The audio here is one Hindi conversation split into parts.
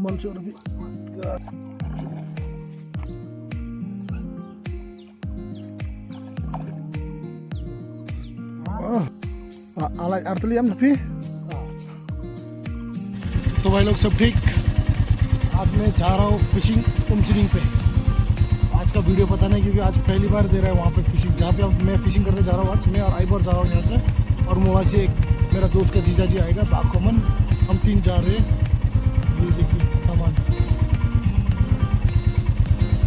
Mansur अभी आला अर्तली हम नफी। तो भाई लोग सब ठीक। आज मैं जा रहा हूँ फिशिंग उमसरिंग पे। आज का वीडियो पता नहीं क्योंकि आज पहली बार दे रहा है वहाँ पे फिशिंग, जहाँ पे अब मैं फिशिंग करने जा रहा हूँ। आज मैं और आइबर जा रहा हूँ यहाँ से, और मोड़ा से एक मेरा दोस्त का जीजा जी आएगा बाकोमन। हम 3 जा रहे हैं। ये देखिए सामान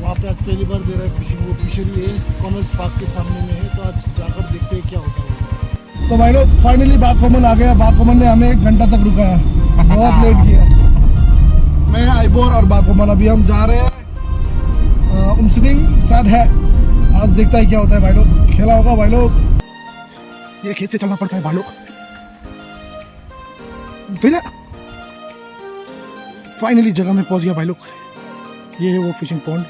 वहाँ पे आज पहली बार दे रहा है फिशिंग। वो फिशरी है कॉमर्स पार्क के सामने में है, तो आज जाकर देखते हैं क्या होता है। तो भाई लोग फाइनली बाकोमन आ गया। बाकोमन ने हमें 1 घंटा तक रुकाया, बहुत लेट किया। मैं आइबर और बाकोमन अभी हम जा रहे हैं उमसरिंग साथ है। आज देखता है क्या होता है भाई लोग। खेला होगा भाई लोग, ये खेत से चलना पड़ता है भाई लोग। फाइनली जगह में पहुंच गया भाई लोग। ये है वो fishing pond.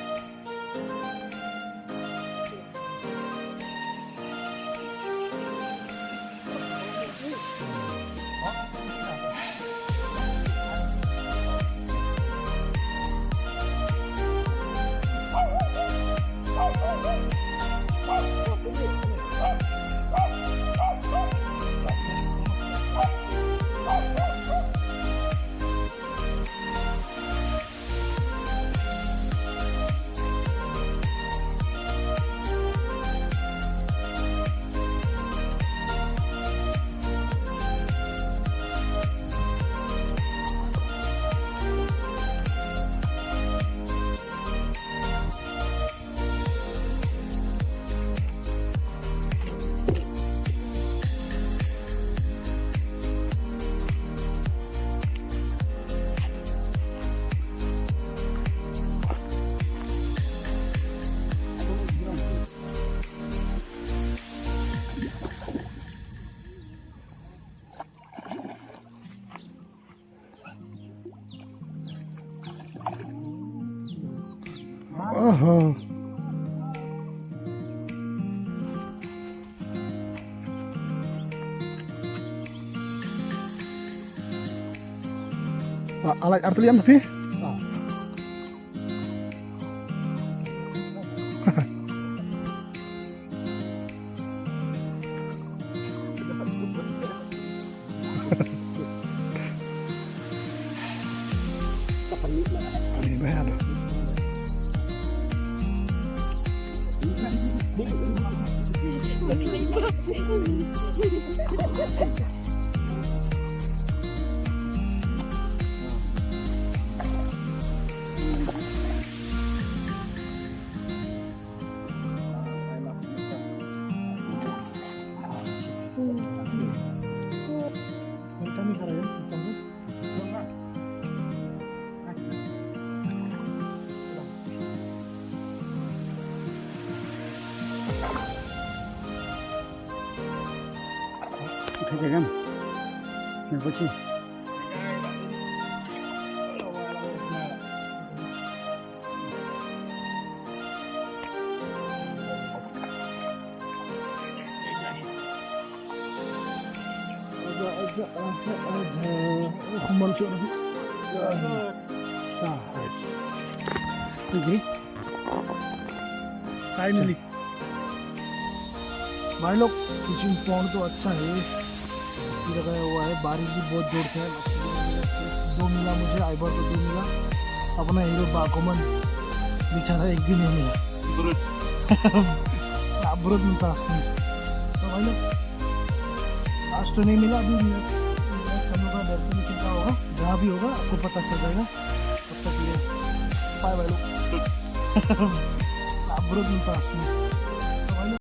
Alat artileri am tapi? Ini bahaya. Udah kan? Nah, kucing. Mansur अभी फाइनली भाई लोग फिशिंग पॉन्ड तो अच्छा है, लगाया हुआ है। बारिश भी बहुत जोर से है। 2 मिला मुझे, आइबर को 2 मिला। अपना हीरो बाकोमन बेचारा एक भी नहीं मिला। बुरत मिलता है तो भाई लोग आज तो नहीं मिला। अभी दर्जन कितना होगा, जहाँ भी होगा आपको पता चल जाएगा। तब तक ये बाय भाई लोग। बुरत मिलता है।